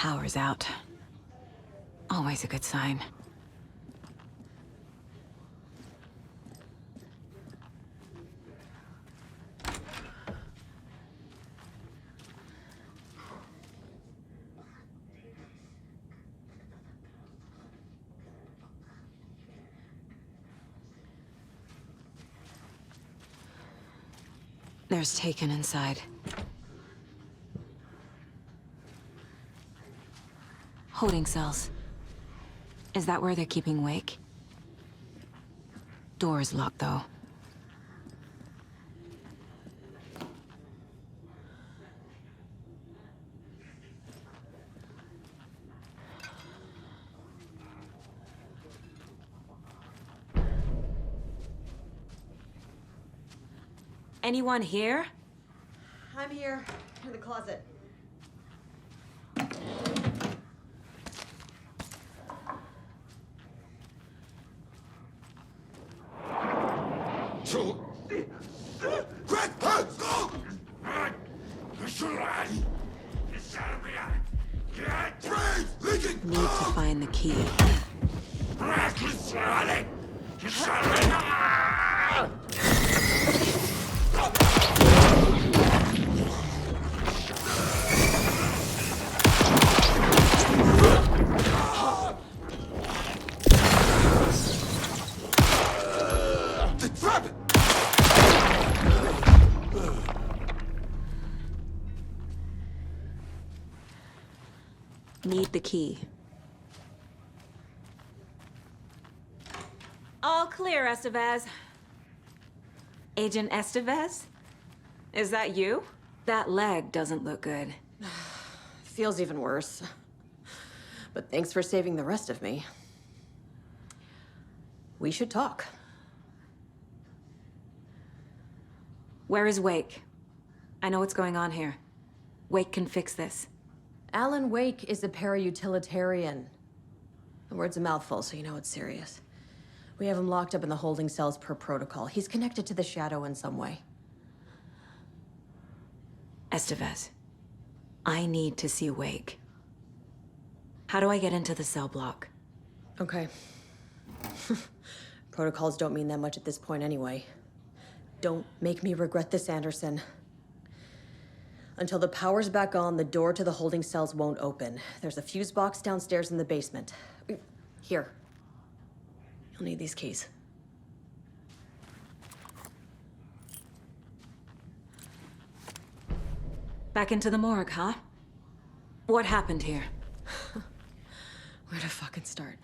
power's out. Always a good sign. There's Taken inside. Holding cells. Is that where they're keeping Wake? Door's locked, though. Anyone here? I'm here, in the closet. Need to find the key. Need the key. All clear, Estevez. Agent Estevez? Is that you? That leg doesn't look good. Feels even worse. But thanks for saving the rest of me. We should talk. Where is Wake? I know what's going on here. Wake can fix this. Alan Wake is a para-utilitarian. The word's a mouthful, so you know it's serious. We have him locked up in the holding cells per protocol. He's connected to the Shadow in some way. Estevez, I need to see Wake. How do I get into the cell block? Okay. Protocols don't mean that much at this point anyway. Don't make me regret this, Anderson. Until the power's back on, the door to the holding cells won't open. There's a fuse box downstairs in the basement. Here. You'll need these keys. Back into the morgue, huh? What happened here? Where to fucking start?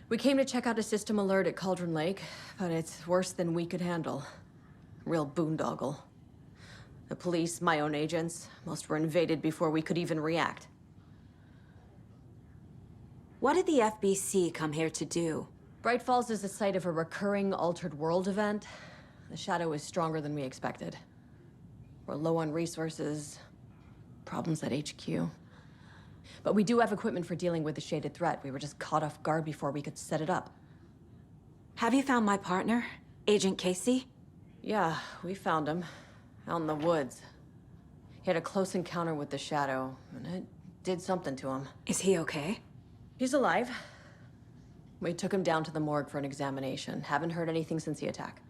We came to check out a system alert at Cauldron Lake, but it's worse than we could handle. Real boondoggle. The police, my own agents, most were invaded before we could even react. What did the FBC come here to do? Bright Falls is the site of a recurring Altered World event. The Shadow is stronger than we expected. We're low on resources, problems at HQ. But we do have equipment for dealing with the shaded threat. We were just caught off guard before we could set it up. Have you found my partner, Agent Casey? Yeah, we found him. Out in the woods. He had a close encounter with the Shadow, and it did something to him. Is he okay? He's alive. We took him down to the morgue for an examination. Haven't heard anything since the attack.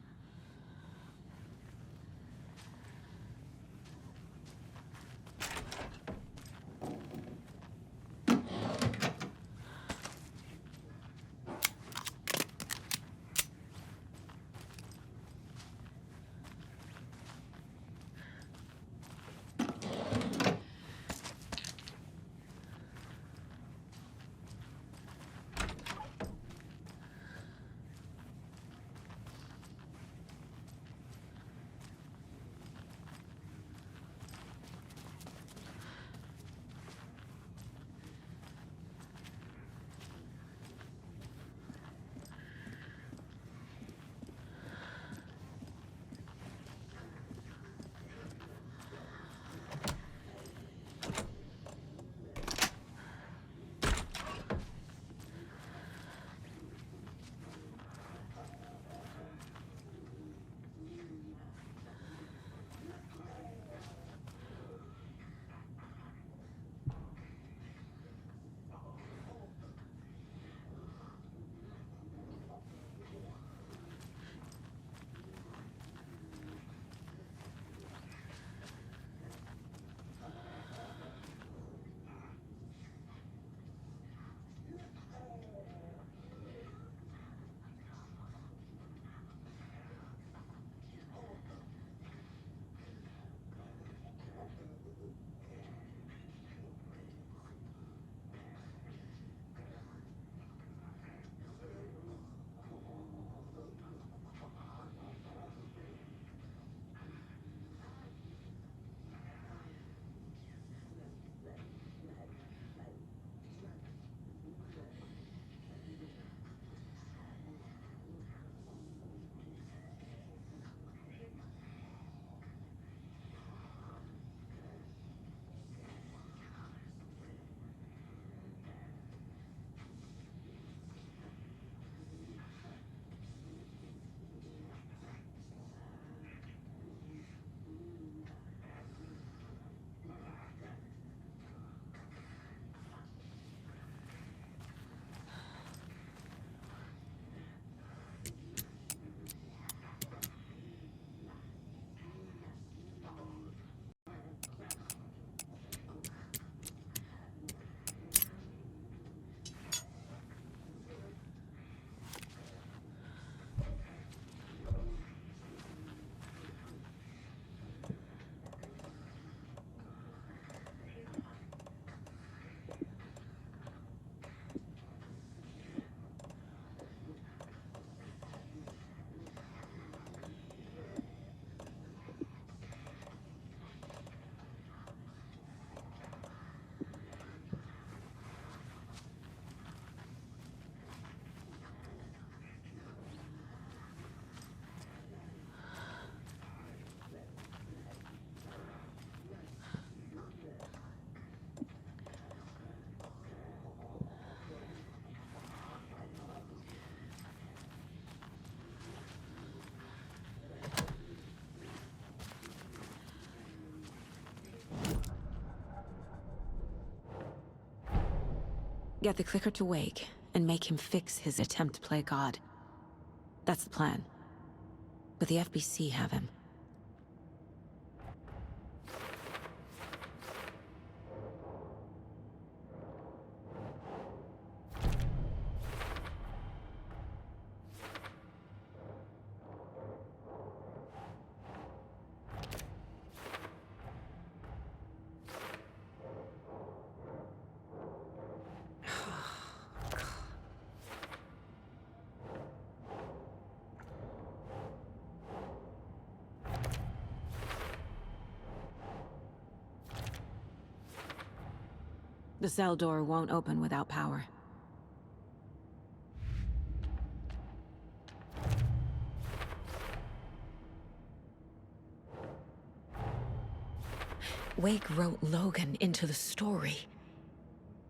Get the clicker to Wake, and make him fix his attempt to play God. That's the plan. But the FBC have him. The cell door won't open without power. Wake wrote Logan into the story.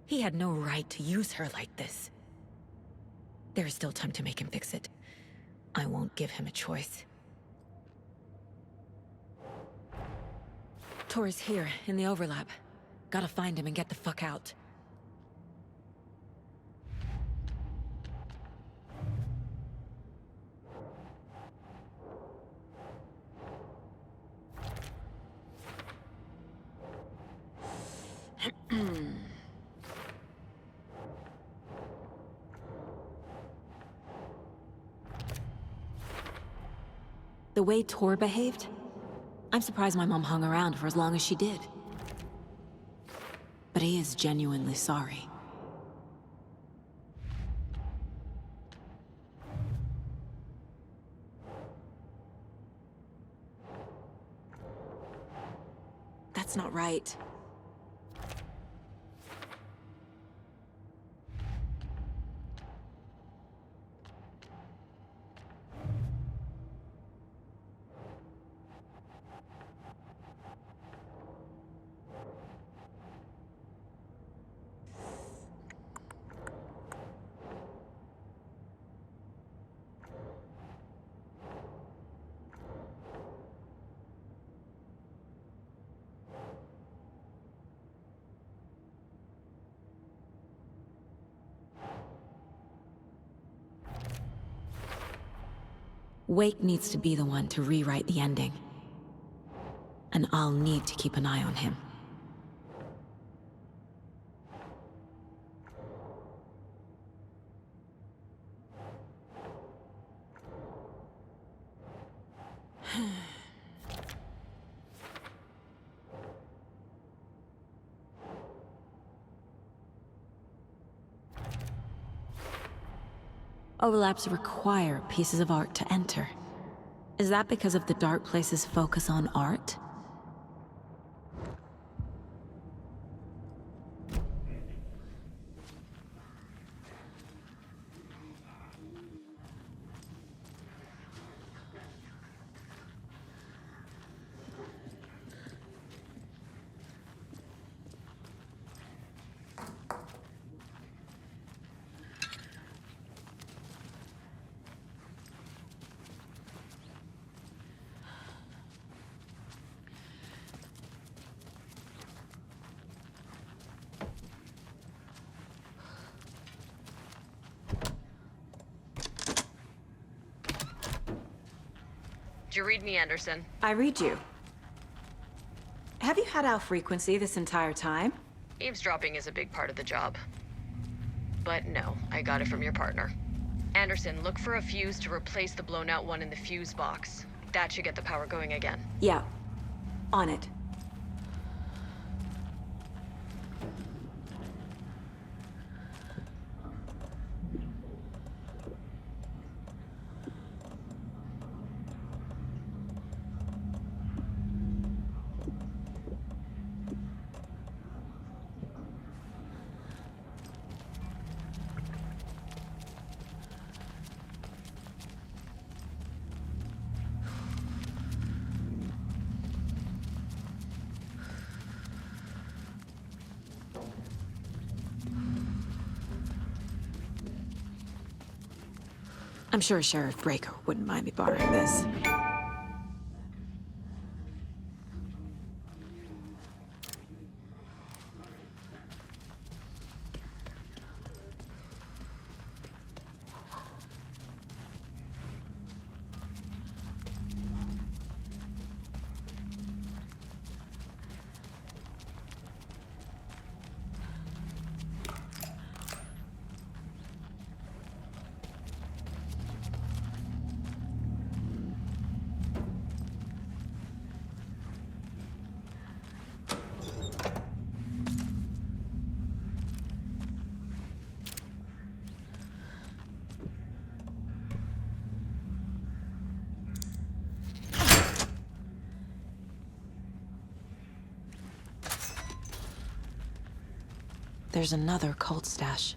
He had no right to use her like this. There's still time to make him fix it. I won't give him a choice. Tor's here, in the overlap. Gotta find him and get the fuck out. The way Tor behaved? I'm surprised my mom hung around for as long as she did. But he is genuinely sorry. That's not right. Wake needs to be the one to rewrite the ending. And I'll need to keep an eye on him. Overlaps require pieces of art to enter. Is that because of the Dark Place's focus on art? Did you read me, Anderson? I read you. Have you had our frequency this entire time? Eavesdropping is a big part of the job. But no, I got it from your partner. Anderson, look for a fuse to replace the blown out one in the fuse box. That should get the power going again. Yeah. On it. I'm sure Sheriff Breaker wouldn't mind me borrowing this. There's another cult stash.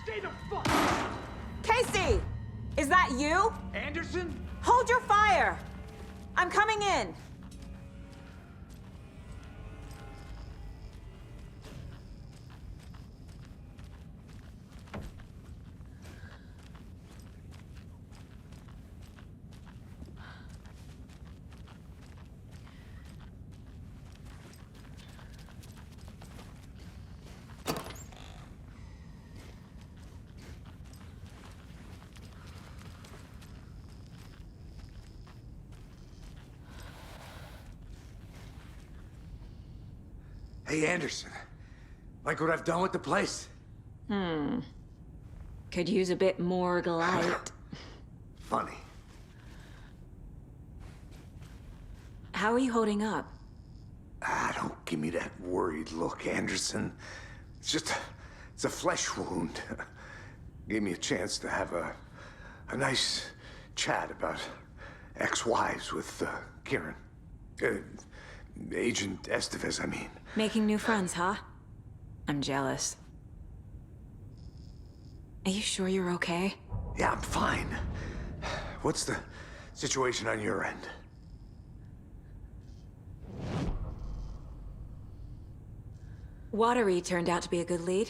Stay the fuck! Casey! Is that you? Anderson? Hold your fire! I'm coming in! Hey, Anderson. Like what I've done with the place? Could use a bit more light. Funny. How are you holding up? Don't give me that worried look, Anderson. It's a flesh wound. Gave me a chance to have a nice chat about ex-wives with Kieran. Agent Estevez, I mean. Making new friends, huh? I'm jealous. Are you sure you're okay? Yeah, I'm fine. What's the situation on your end? Watery turned out to be a good lead.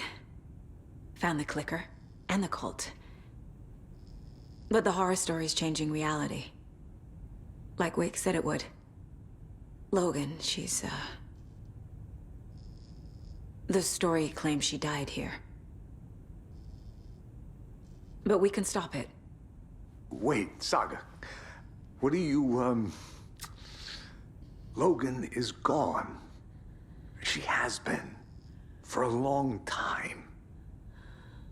Found the clicker and the cult. But the horror story's changing reality. Like Wake said it would. Logan, she's, the story claims she died here. But we can stop it. Wait, Saga. What do you, Logan is gone. She has been. For a long time.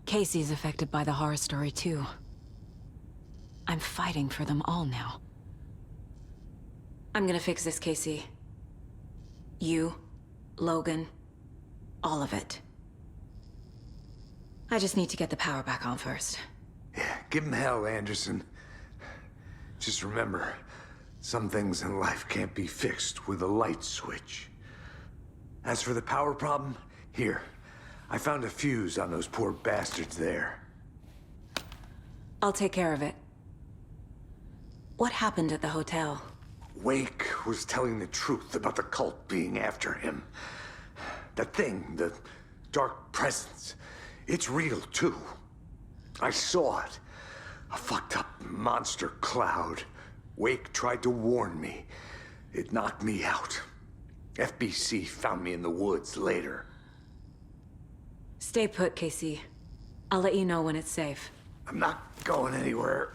Casey's affected by the horror story too. I'm fighting for them all now. I'm gonna fix this, Casey. You, Logan, all of it. I just need to get the power back on first. Yeah, give him hell, Anderson. Just remember, some things in life can't be fixed with a light switch. As for the power problem, here. I found a fuse on those poor bastards there. I'll take care of it. What happened at the hotel? Wake was telling the truth about the cult being after him. That thing, the dark presence, it's real too. I saw it. A fucked up monster cloud. Wake tried to warn me. It knocked me out. FBC found me in the woods later. Stay put, Casey. I'll let you know when it's safe. I'm not going anywhere.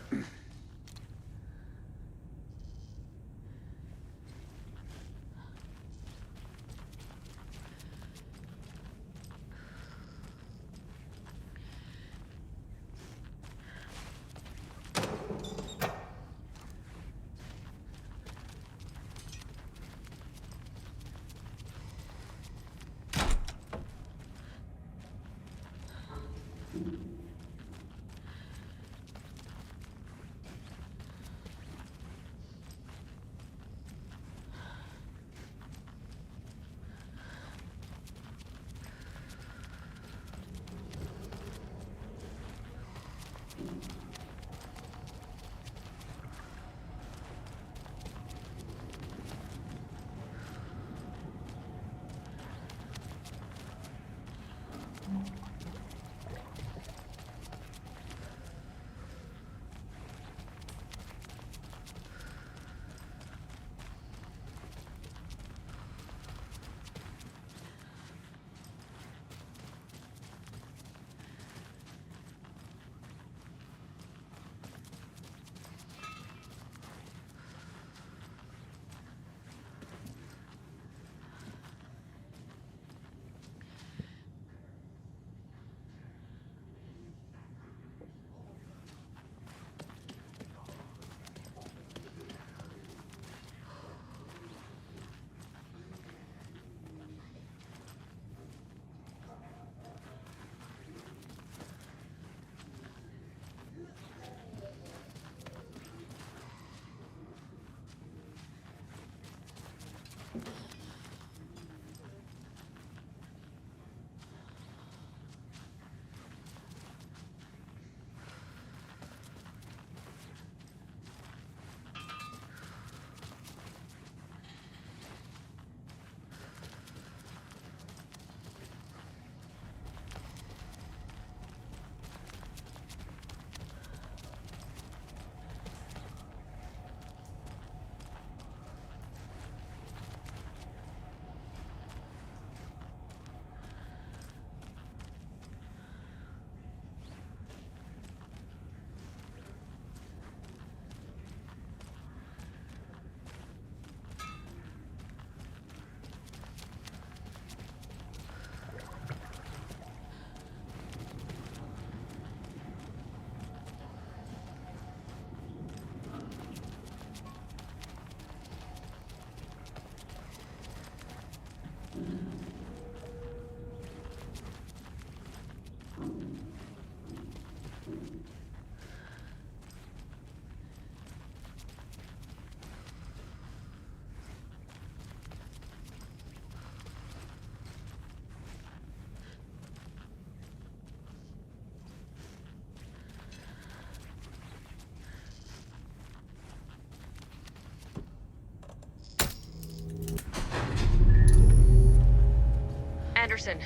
Anderson,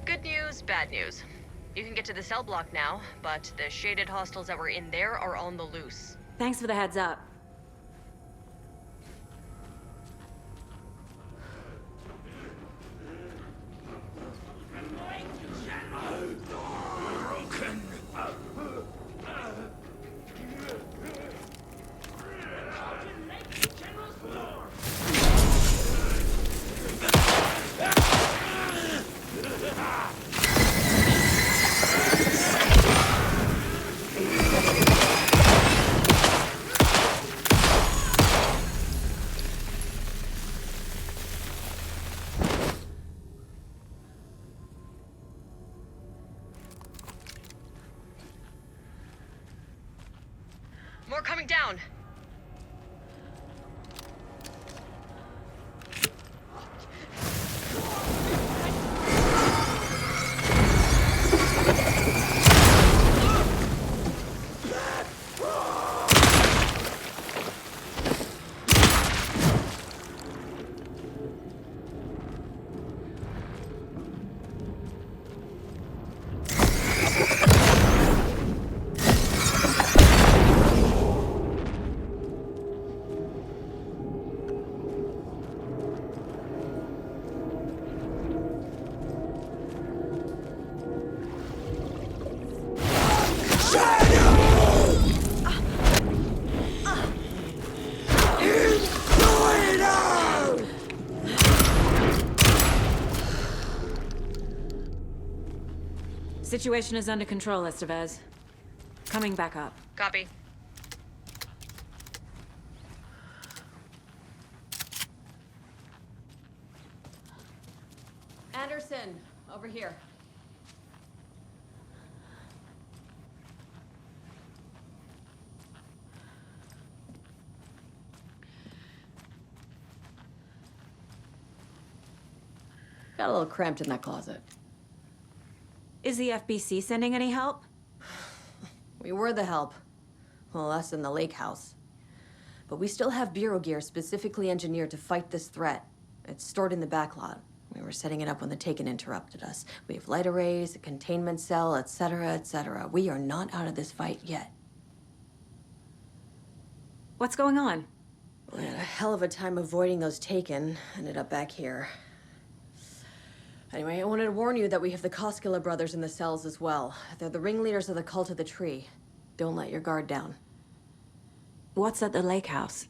good news, bad news. You can get to the cell block now, but the shaded hostiles that were in there are on the loose. Thanks for the heads up. More coming down. Situation is under control, Estevez. Coming back up. Copy. Anderson, over here. Got a little cramped in that closet. Is the FBC sending any help? We were the help. Well, us in the lake house. But we still have Bureau gear specifically engineered to fight this threat. It's stored in the backlot. We were setting it up when the Taken interrupted us. We have light arrays, a containment cell, etc., etc. We are not out of this fight yet. What's going on? We had a hell of a time avoiding those Taken. Ended up back here. Anyway, I wanted to warn you that we have the Koskela brothers in the cells as well. They're the ringleaders of the Cult of the Tree. Don't let your guard down. What's at the lake house?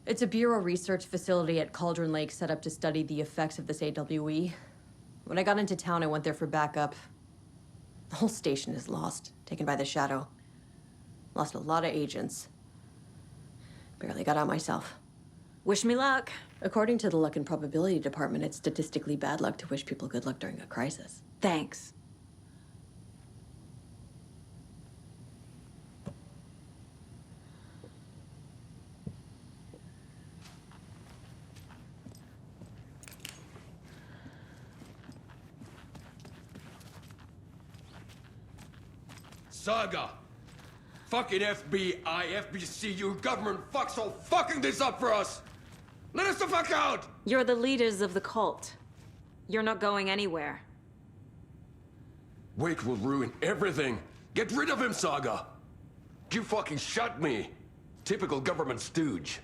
It's a Bureau research facility at Cauldron Lake set up to study the effects of this AWE. When I got into town, I went there for backup. The whole station is lost, taken by the Shadow. Lost a lot of agents. Barely got out myself. Wish me luck. According to the Luck and Probability Department, it's statistically bad luck to wish people good luck during a crisis. Thanks. Saga! Fucking FBI, FBC, you government fucks all fucking this up for us! Let us the fuck out! You're the leaders of the cult. You're not going anywhere. Wake will ruin everything. Get rid of him, Saga! You fucking shot me! Typical government stooge.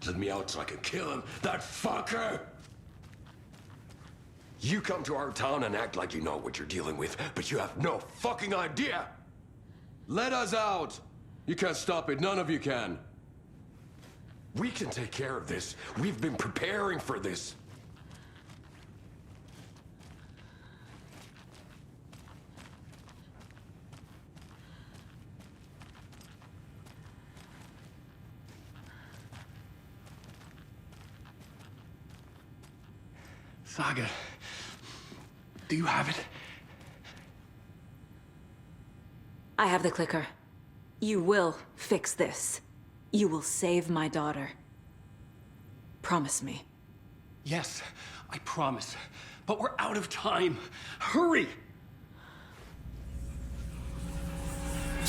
Let me out so I can kill him, that fucker! You come to our town and act like you know what you're dealing with, but you have no fucking idea! Let us out! You can't stop it, none of you can. We can take care of this. We've been preparing for this. Saga, do you have it? I have the clicker. You will fix this. You will save my daughter. Promise me. Yes, I promise. But we're out of time. Hurry!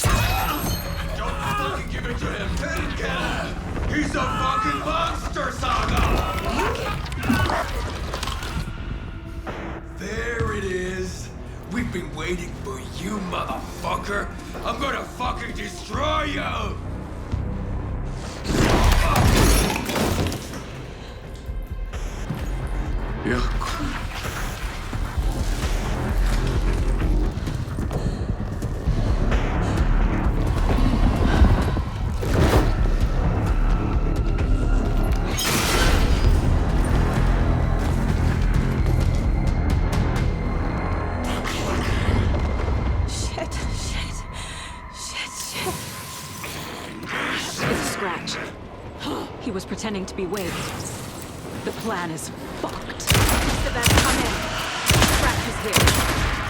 Don't fucking give it to him! Take him! He's a fucking monster, Saga! There it is! We've been waiting for you, motherfucker! I'm gonna fucking destroy you! Yeah. He was pretending to be Wade. The plan is fucked. Savannah, come in. Scratch is here.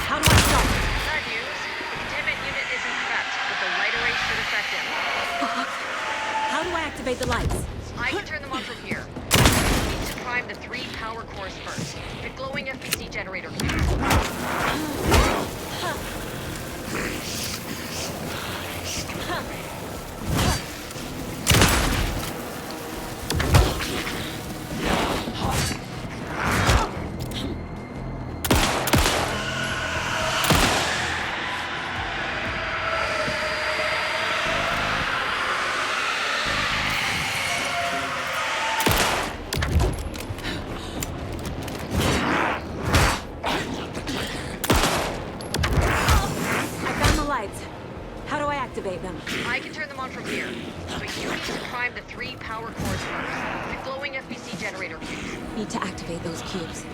How do I stop it? Bad news. The containment unit isn't prepped, but the light array should affect him. Fuck. How do I activate the lights? I can turn them on from here. You need to prime the 3 power cores first. The glowing FBC generator cube. Activate them. I can turn them on from here. But you need to prime the 3 power cores first. The glowing FBC generator cube. Need to activate those cubes.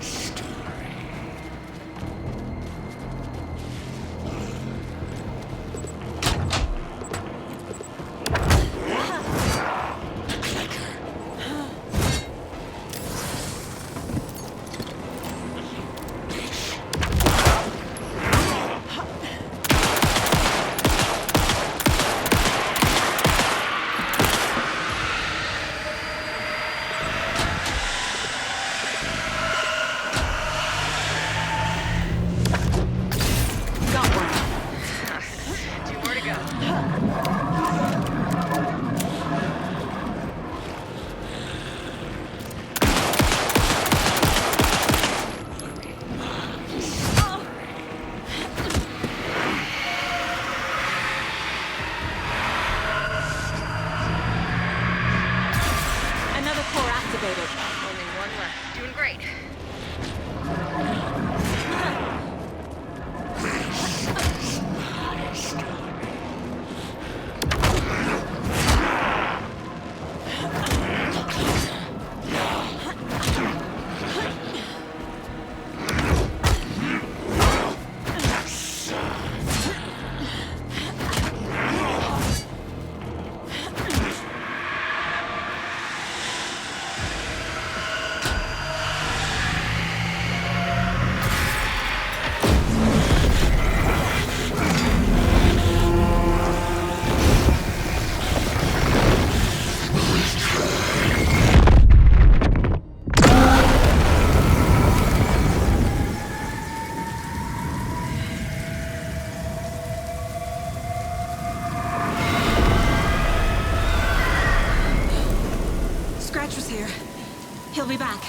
I'll be back.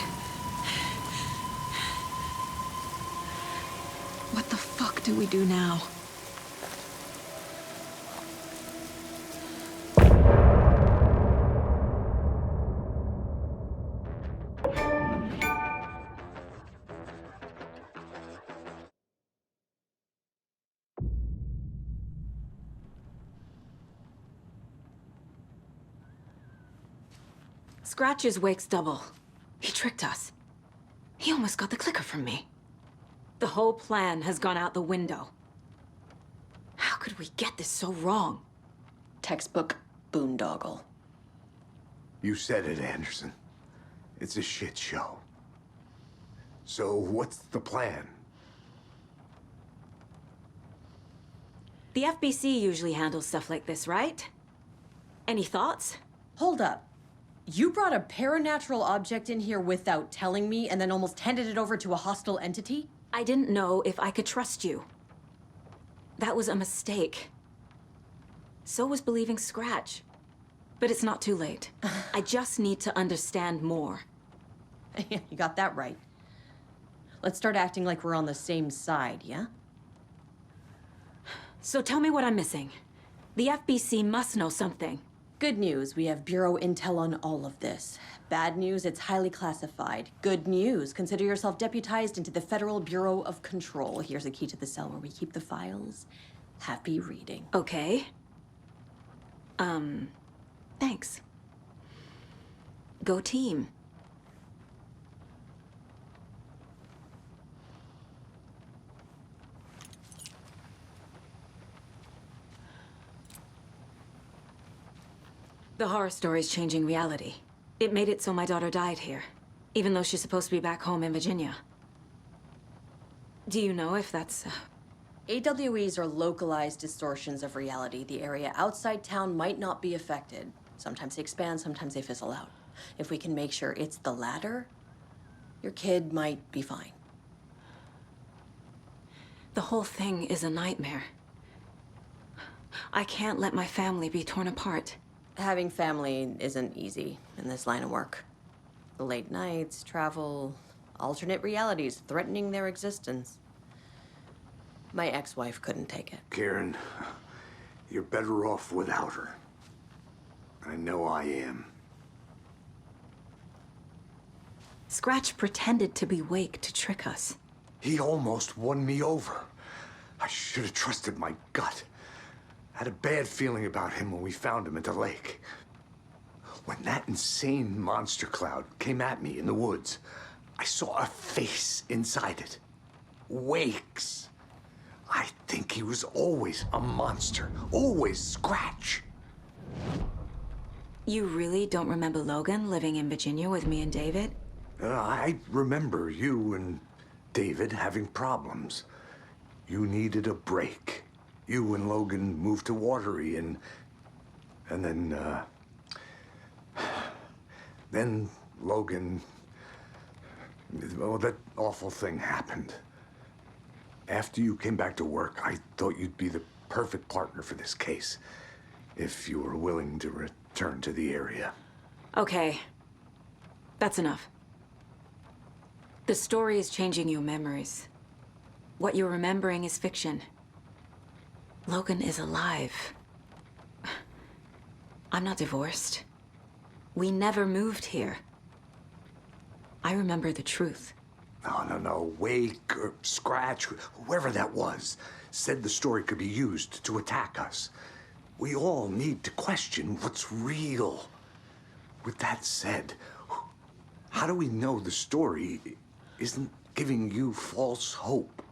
What the fuck do we do now? Scratch is Wake's double. He tricked us. He almost got the clicker from me. The whole plan has gone out the window. How could we get this so wrong? Textbook boondoggle. You said it, Anderson. It's a shit show. So what's the plan? The FBC usually handles stuff like this, right? Any thoughts? Hold up. You brought a paranatural object in here without telling me and then almost handed it over to a hostile entity? I didn't know if I could trust you. That was a mistake. So was believing Scratch. But it's not too late. I just need to understand more. Yeah, you got that right. Let's start acting like we're on the same side, yeah? So tell me what I'm missing. The FBC must know something. Good news, we have Bureau intel on all of this. Bad news, it's highly classified. Good news, consider yourself deputized into the Federal Bureau of Control. Here's a key to the cell where we keep the files. Happy reading. Okay. Thanks. Go team. The horror story is changing reality. It made it so my daughter died here, even though she's supposed to be back home in Virginia. Do you know if that's... AWEs are localized distortions of reality. The area outside town might not be affected. Sometimes they expand, sometimes they fizzle out. If we can make sure it's the latter, your kid might be fine. The whole thing is a nightmare. I can't let my family be torn apart. Having family isn't easy in this line of work. The late nights, travel, alternate realities threatening their existence. My ex-wife couldn't take it. Karen, you're better off without her. I know I am. Scratch pretended to be Wake to trick us. He almost won me over. I should have trusted my gut. I had a bad feeling about him when we found him at the lake. When that insane monster cloud came at me in the woods, I saw a face inside it. Wake's. I think he was always a monster. Always Scratch. You really don't remember Logan living in Virginia with me and David? I remember you and David having problems. You needed a break. You and Logan moved to Watery and then Logan, well, that awful thing happened. After you came back to work, I thought you'd be the perfect partner for this case, if you were willing to return to the area. Okay. That's enough. The story is changing your memories. What you're remembering is fiction. Logan is alive. I'm not divorced. We never moved here. I remember the truth. No. Wake or Scratch, whoever that was, said the story could be used to attack us. We all need to question what's real. With that said, how do we know the story isn't giving you false hope?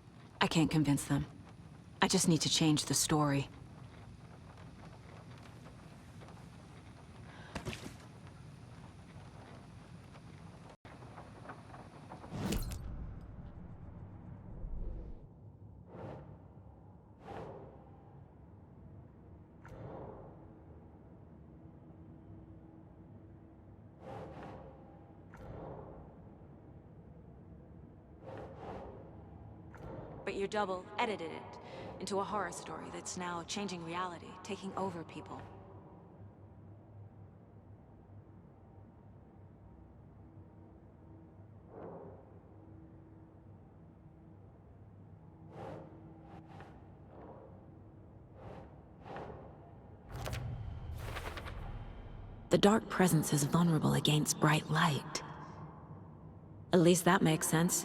I can't convince them. I just need to change the story. But your double edited it into a horror story that's now changing reality, taking over people. the Dark Presence is vulnerable against bright light. At least that makes sense.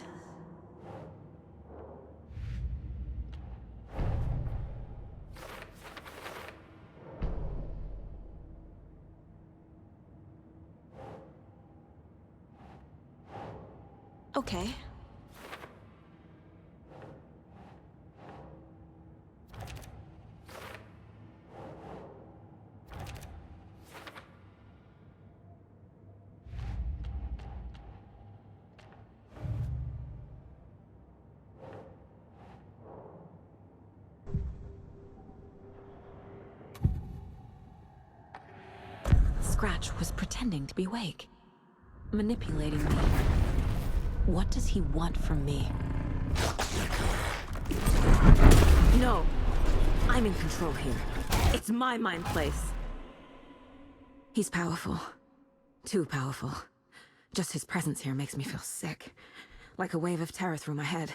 Okay. Scratch was pretending to be Wake, manipulating me. What does he want from me? No! I'm in control here. It's my mind place. He's powerful. Too powerful. Just his presence here makes me feel sick. Like a wave of terror through my head.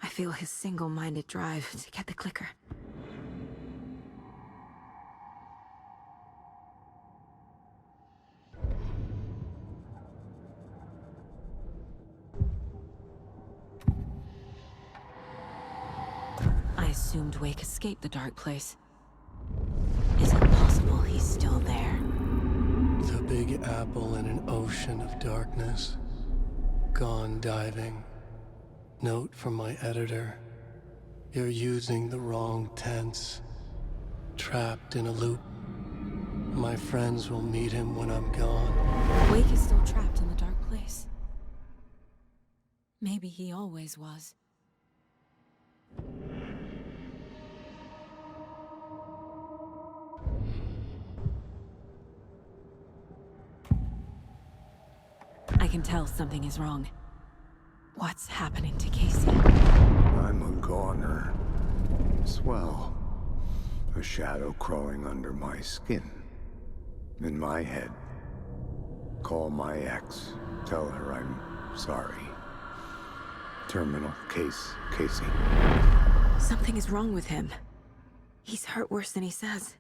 I feel his single-minded drive to get the clicker. I assumed Wake escaped the dark place. Is it possible he's still there? The Big Apple in an ocean of darkness. Gone diving. Note from my editor. You're using the wrong tense. Trapped in a loop. My friends will meet him when I'm gone. Wake is still trapped in the dark place. Maybe he always was. I can tell something is wrong. What's happening to Casey? I'm a goner. Swell. A shadow crawling under my skin. In my head. Call my ex. Tell her I'm sorry. Terminal case, Casey. Something is wrong with him. He's hurt worse than he says.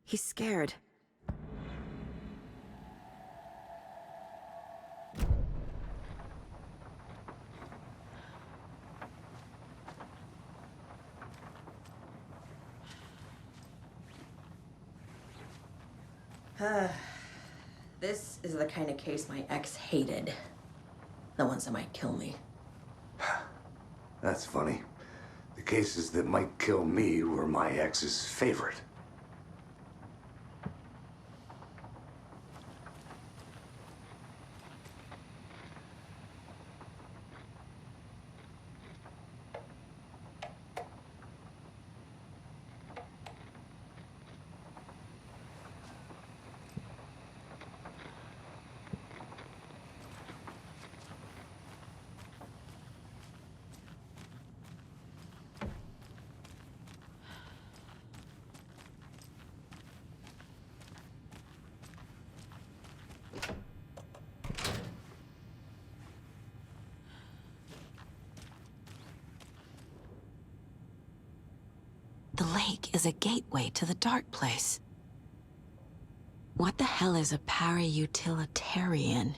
He's scared. This is the kind of case my ex hated. The ones that might kill me. That's funny. The cases that might kill me were my ex's favorite. The lake is a gateway to the dark place. What the hell is a para-utilitarian?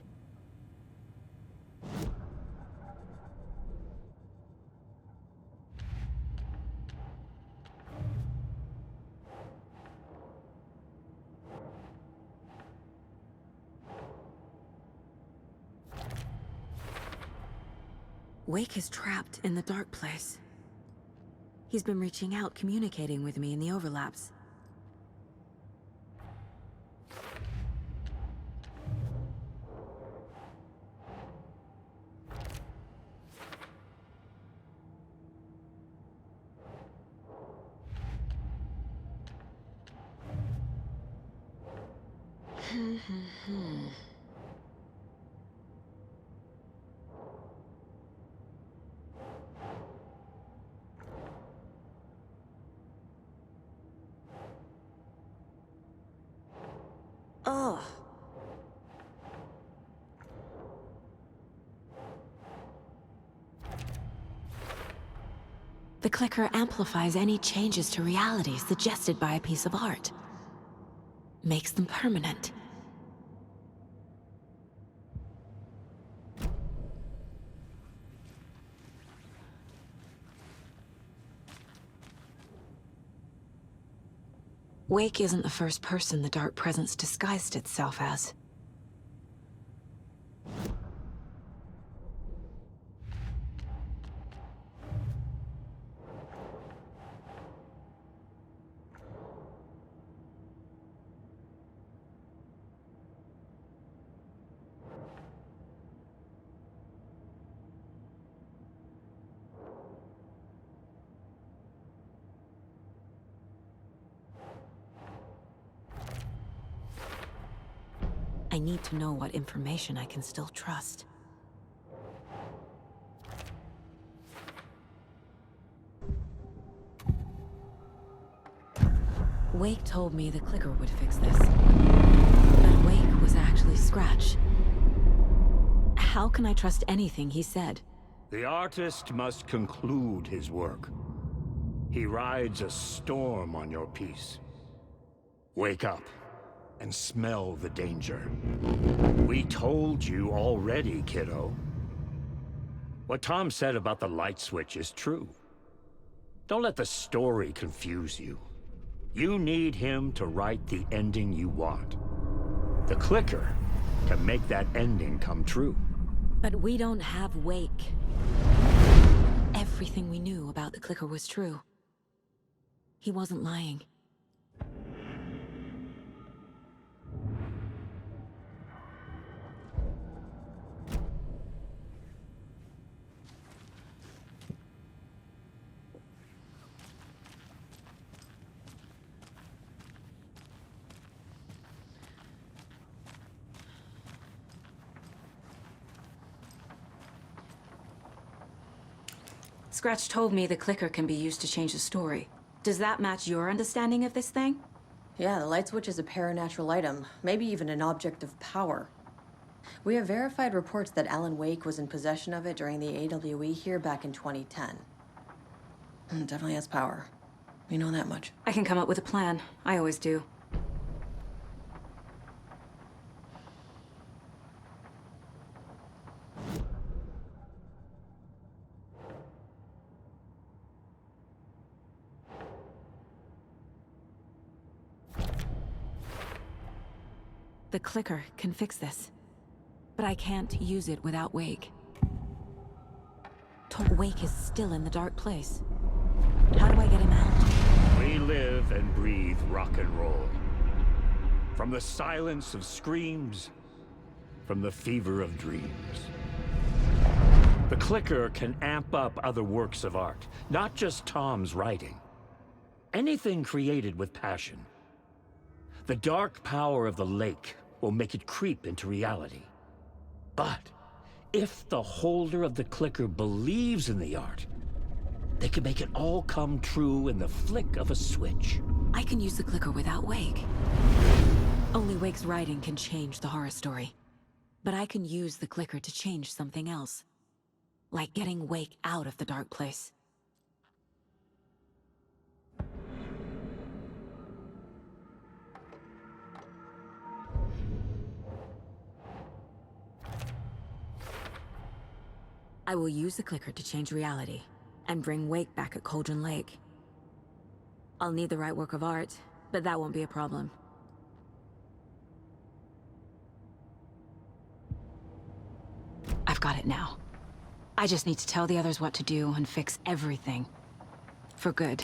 Wake is trapped in the dark place. He's been reaching out, communicating with me in the overlaps. Ugh. The clicker amplifies any changes to reality suggested by a piece of art. Makes them permanent. Wake isn't the first person the Dark Presence disguised itself as. I need to know what information I can still trust. Wake told me the clicker would fix this. But Wake was actually Scratch. How can I trust anything he said? The artist must conclude his work. He rides a storm on your piece. Wake up and smell the danger. We told you already, kiddo. What Tom said about the light switch is true. Don't let the story confuse you. You need him to write the ending you want. The clicker can make that ending come true. But we don't have Wake. Everything we knew about the clicker was true. He wasn't lying. Scratch told me the clicker can be used to change the story. Does that match your understanding of this thing? Yeah, the light switch is a paranatural item, maybe even an object of power. We have verified reports that Alan Wake was in possession of it during the AWE here back in 2010. It definitely has power. We know that much. I can come up with a plan. I always do. The clicker can fix this. But I can't use it without Wake. Wake is still in the dark place. How do I get him out? We live and breathe rock and roll. From the silence of screams, from the fever of dreams. The clicker can amp up other works of art, not just Tom's writing. Anything created with passion. The dark power of the lake will make it creep into reality. But if the holder of the clicker believes in the art, they can make it all come true in the flick of a switch. I can use the clicker without Wake. Only Wake's writing can change the horror story. But I can use the clicker to change something else. Like getting Wake out of the dark place. I will use the clicker to change reality, and bring Wake back at Cauldron Lake. I'll need the right work of art, but that won't be a problem. I've got it now. I just need to tell the others what to do and fix everything. For good.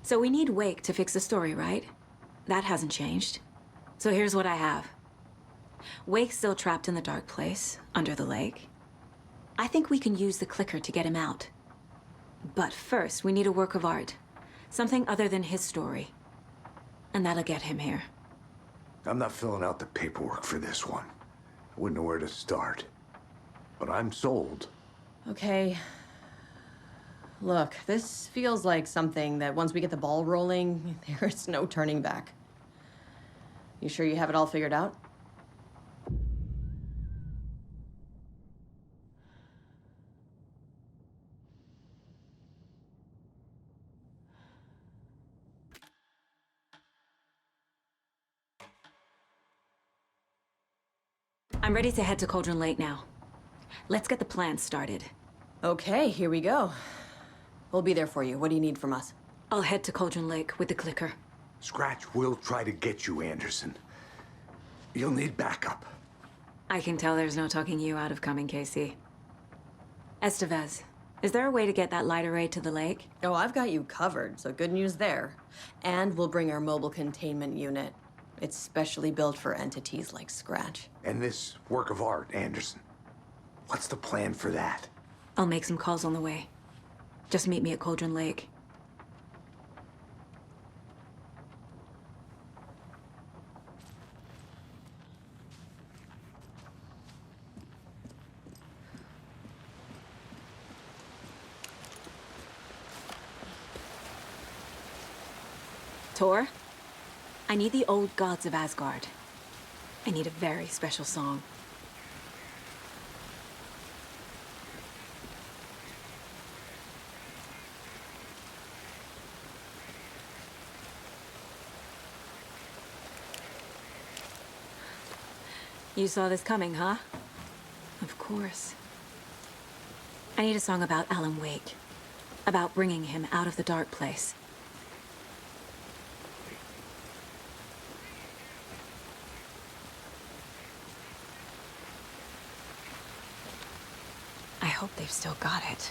So we need Wake to fix the story, right? That hasn't changed. So here's what I have. Wake's still trapped in the dark place, under the lake. I think we can use the clicker to get him out. But first, we need a work of art. Something other than his story. And that'll get him here. I'm not filling out the paperwork for this one. I wouldn't know where to start. But I'm sold. Okay. Look, this feels like something that once we get the ball rolling, there's no turning back. You sure you have it all figured out? I'm ready to head to Cauldron Lake now. Let's get the plan started. Okay, here we go. We'll be there for you. What do you need from us? I'll head to Cauldron Lake with the clicker. Scratch will try to get you, Anderson. You'll need backup. I can tell there's no talking you out of coming, Casey. Estevez, is there a way to get that light array to the lake? Oh, I've got you covered, so good news there. And we'll bring our mobile containment unit. It's specially built for entities like Scratch. And this work of art, Anderson. What's the plan for that? I'll make some calls on the way. Just meet me at Cauldron Lake. Tor, I need the old gods of Asgard. I need a very special song. You saw this coming, huh? Of course. I need a song about Alan Wake. About bringing him out of the dark place. I hope they've still got it.